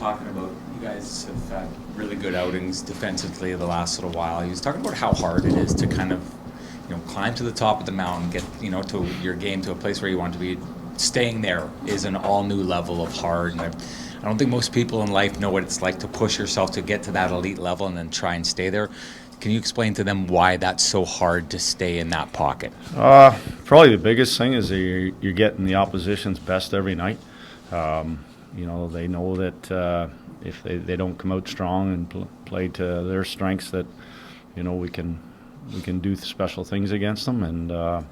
talking about you guys have had really good outings defensively the last little while. He was talking about how hard it is to kind of, climb to the top of the mountain, get, to your game to a place where you want to be. Staying there is an all new level of hard. And I don't think most people in life know what it's like to push yourself to get to that elite level and then try and stay there. Can you explain to them why that's so hard to stay in that pocket? Probably the biggest thing is that you're getting the opposition's best every night. They know that if they don't come out strong and play to their strengths, that we can do special things against them, and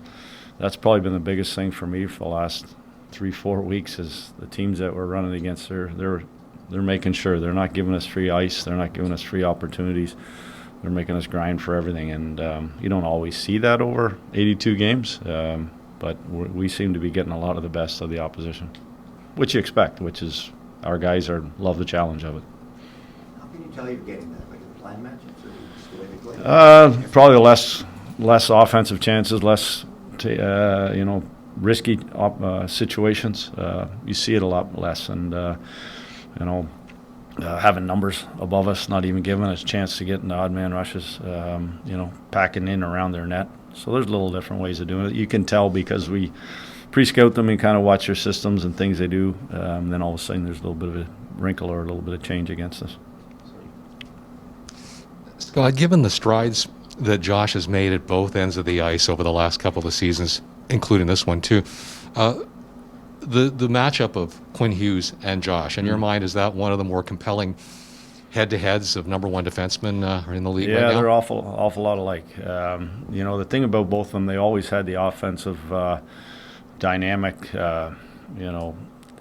that's probably been the biggest thing for me for the last 3-4 weeks. Is the teams that we're running against, they're making sure they're not giving us free ice, they're not giving us free opportunities. They're making us grind for everything, and you don't always see that over 82 games, but we seem to be getting a lot of the best of the opposition, which you expect, which is our guys love the challenge of it. How can you tell you're getting that? Like in plan matches, or just the way they play? Probably less offensive chances, less risky situations. You see it a lot less, and having numbers above us, not even giving us a chance to get into odd man rushes, packing in around their net. So there's little different ways of doing it. You can tell because we pre-scout them and kind of watch their systems and things they do. Then all of a sudden there's a little bit of a wrinkle or a little bit of change against us. Scott, given the strides that Josh has made at both ends of the ice over the last couple of seasons, including this one too, the matchup of Quinn Hughes and Josh, in your mind, is that one of the more compelling head-to-heads of number one defensemen in the league right now? Yeah, they're awful lot alike. The thing about both of them, they always had the offensive dynamic,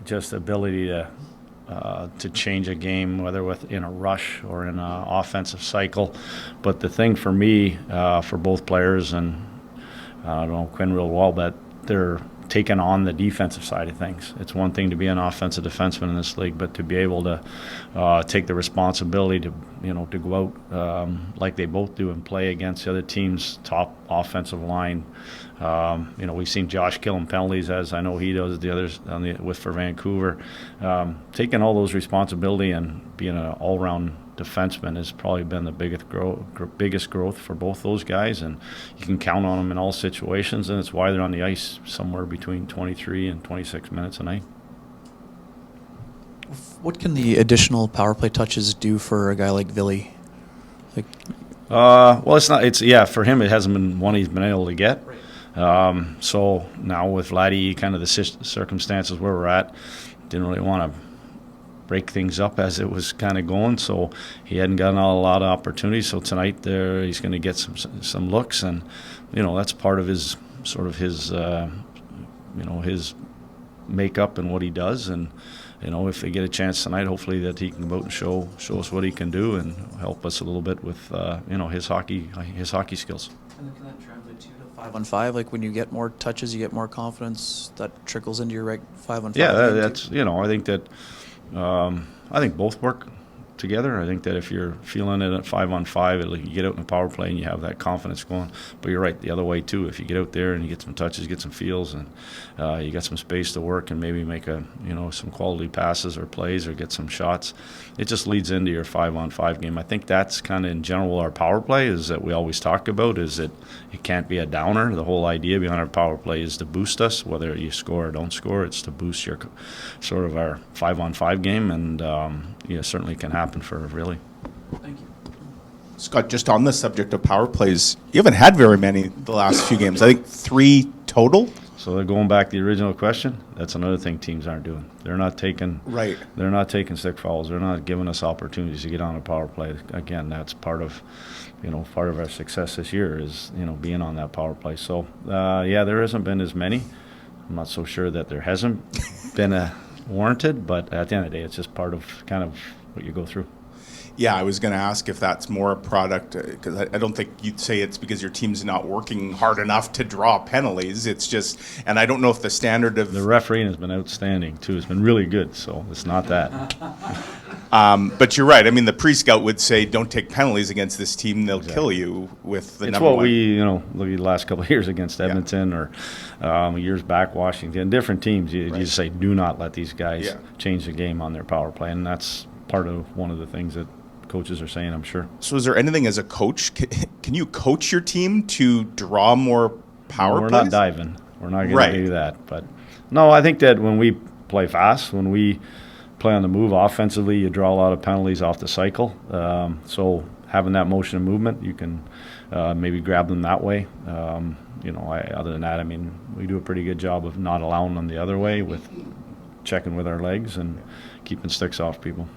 just ability to change a game, whether in a rush or in an offensive cycle. But the thing for me, for both players, and I don't know Quinn real well, but they're taking on the defensive side of things. It's one thing to be an offensive defenseman in this league, but to be able to take the responsibility to go out like they both do and play against the other team's top offensive line. We've seen Josh killing penalties, as I know he does. The others for Vancouver, taking all those responsibility and being an all-round defenseman has probably been the biggest growth for both those guys, and you can count on them in all situations, and it's why they're on the ice somewhere between 23 and 26 minutes a night. What can the additional power play touches do for a guy like Ville? For him it hasn't been one he's been able to get. Right. So now with Vladdy, kind of the circumstances where we're at, didn't really want to break things up as it was kind of going, so he hadn't gotten a lot of opportunities. So tonight he's going to get some looks, and that's part of his his makeup and what he does. And if they get a chance tonight, hopefully that he can go out and show us what he can do and help us a little bit with his hockey skills. And can that translate to 5-on-5? Like when you get more touches, you get more confidence. That trickles into your 5-on-5. Yeah, that's I think that. I think both work together. I think that if you're feeling it at 5-on-5, you get out in the power play and you have that confidence going. But you're right, the other way too. If you get out there and you get some touches, get some feels, and you got some space to work and maybe make some quality passes or plays or get some shots, it just leads into your 5-on-5 game. I think that's kind of in general our power play is that we always talk about is that it can't be a downer. The whole idea behind our power play is to boost us, whether you score or don't score. It's to boost your sort of our 5-on-5 game, and it certainly can happen for Ville. Thank you. Scott, just on the subject of power plays, you haven't had very many the last few games. I think 3 total. So they're going back to the original question. That's another thing teams aren't doing. They're not taking They're not taking stick fouls. They're not giving us opportunities to get on a power play. Again, that's part of our success this year is being on that power play. So there hasn't been as many. I'm not so sure that there hasn't been warranted, but at the end of the day, it's just part of kind of what you go through. Yeah, I was going to ask if that's more a product, because I don't think you'd say it's because your team's not working hard enough to draw penalties. It's just, and I don't know if the standard of... The refereeing has been outstanding, too. It's been really good, so it's not that. But you're right. I mean, the pre-scout would say, don't take penalties against this team. They'll kill you with the number one. It's what we, look at the last couple of years against Edmonton or years back Washington. Different teams, you just say, do not let these guys change the game on their power play, and that's part of one of the things that coaches are saying, I'm sure. So is there anything as a coach, can you coach your team to draw more power We're plays? not diving. We're not going Right. to do that. But no, I think that when we play fast, when we play on the move offensively, you draw a lot of penalties off the cycle. So having that motion and movement, you can maybe grab them that way. Other than that, I mean, we do a pretty good job of not allowing them the other way with checking with our legs and keeping sticks off people.